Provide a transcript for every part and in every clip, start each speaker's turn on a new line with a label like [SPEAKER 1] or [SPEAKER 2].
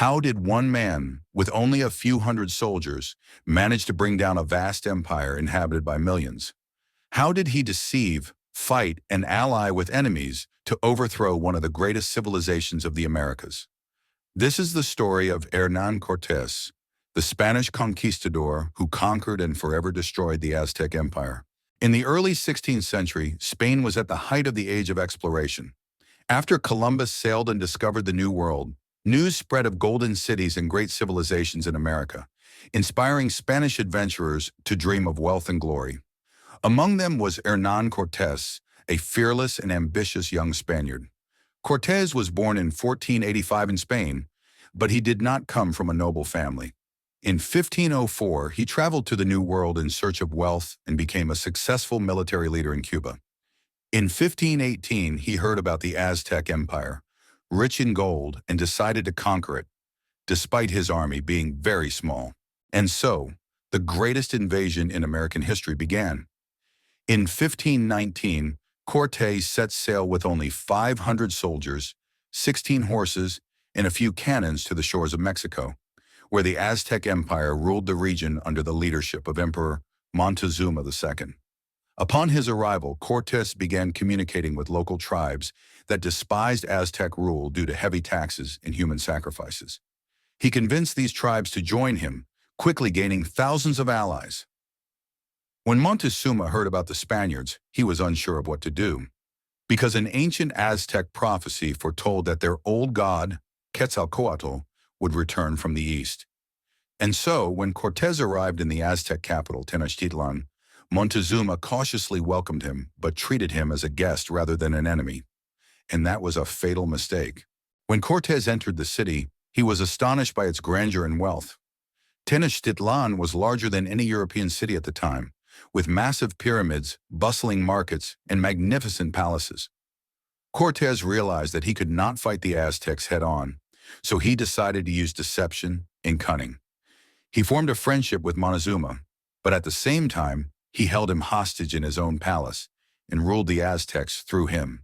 [SPEAKER 1] How did one man, with only a few hundred soldiers, manage to bring down a vast empire inhabited by millions? How did he deceive, fight, and ally with enemies to overthrow one of the greatest civilizations of the Americas? This is the story of Hernán Cortés, the Spanish conquistador who conquered and forever destroyed the Aztec Empire. In the early 16th century, Spain was at the height of the age of exploration. After Columbus sailed and discovered the New World, news spread of golden cities and great civilizations in America, inspiring Spanish adventurers to dream of wealth and glory. Among them was Hernán Cortés, a fearless and ambitious young Spaniard. Cortés was born in 1485 in Spain, but he did not come from a noble family. In 1504, he traveled to the New World in search of wealth and became a successful military leader in Cuba. In 1518, he heard about the Aztec Empire, rich in gold, and decided to conquer it, despite his army being very small. And so, the greatest invasion in American history began. In 1519, Cortés set sail with only 500 soldiers, 16 horses, and a few cannons to the shores of Mexico, where the Aztec Empire ruled the region under the leadership of Emperor Montezuma II. Upon his arrival, Cortés began communicating with local tribes that despised Aztec rule due to heavy taxes and human sacrifices. He convinced these tribes to join him, quickly gaining thousands of allies. When Montezuma heard about the Spaniards, he was unsure of what to do, because an ancient Aztec prophecy foretold that their old god, Quetzalcoatl, would return from the east. And so, when Cortés arrived in the Aztec capital, Tenochtitlán, Montezuma cautiously welcomed him, but treated him as a guest rather than an enemy. And that was a fatal mistake. When Cortés entered the city, he was astonished by its grandeur and wealth. Tenochtitlan was larger than any European city at the time, with massive pyramids, bustling markets, and magnificent palaces. Cortés realized that he could not fight the Aztecs head-on, so he decided to use deception and cunning. He formed a friendship with Montezuma, but at the same time, he held him hostage in his own palace and ruled the Aztecs through him.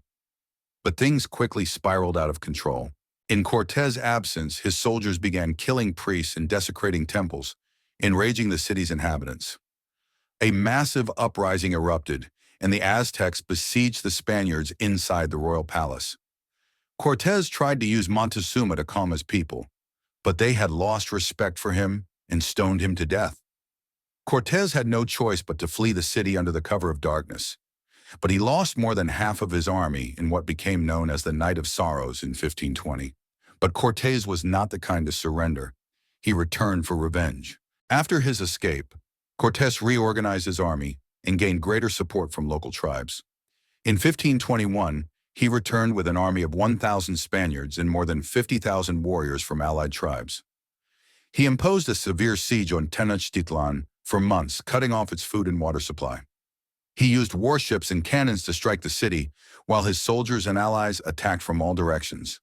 [SPEAKER 1] But things quickly spiraled out of control. In Cortés' absence, his soldiers began killing priests and desecrating temples, enraging the city's inhabitants. A massive uprising erupted, and the Aztecs besieged the Spaniards inside the royal palace. Cortés tried to use Montezuma to calm his people, but they had lost respect for him and stoned him to death. Cortés had no choice but to flee the city under the cover of darkness, but he lost more than half of his army in what became known as the Night of Sorrows in 1520. But Cortés was not the kind to surrender. He returned for revenge. After his escape, Cortés reorganized his army and gained greater support from local tribes. In 1521, he returned with an army of 1,000 Spaniards and more than 50,000 warriors from allied tribes. He imposed a severe siege on Tenochtitlan for months, cutting off its food and water supply. He used warships and cannons to strike the city, while his soldiers and allies attacked from all directions.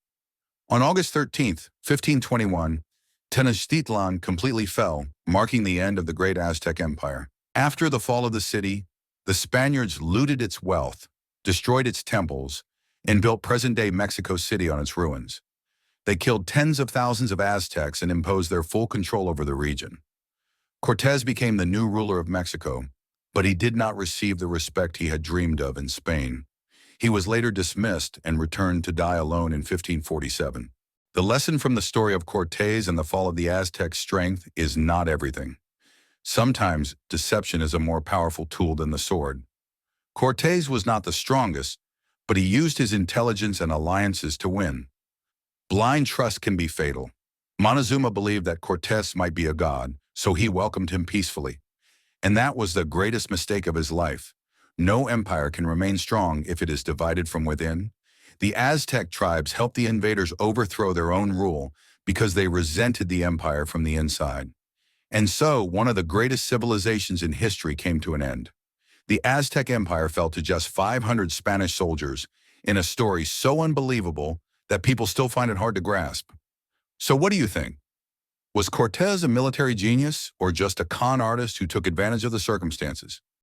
[SPEAKER 1] On August 13, 1521, Tenochtitlan completely fell, marking the end of the great Aztec Empire. After the fall of the city, the Spaniards looted its wealth, destroyed its temples, and built present-day Mexico City on its ruins. They killed tens of thousands of Aztecs and imposed their full control over the region. Cortés became the new ruler of Mexico, but he did not receive the respect he had dreamed of in Spain. He was later dismissed and returned to die alone in 1547. The lesson from the story of Cortés and the fall of the Aztec strength is not everything. Sometimes deception is a more powerful tool than the sword. Cortés was not the strongest, but he used his intelligence and alliances to win. Blind trust can be fatal. Montezuma believed that Cortés might be a god, so he welcomed him peacefully. And that was the greatest mistake of his life. No empire can remain strong if it is divided from within. The Aztec tribes helped the invaders overthrow their own rule because they resented the empire from the inside. And so, one of the greatest civilizations in history came to an end. The Aztec Empire fell to just 500 Spanish soldiers in a story so unbelievable that people still find it hard to grasp. So what do you think? Was Cortés a military genius or just a con artist who took advantage of the circumstances?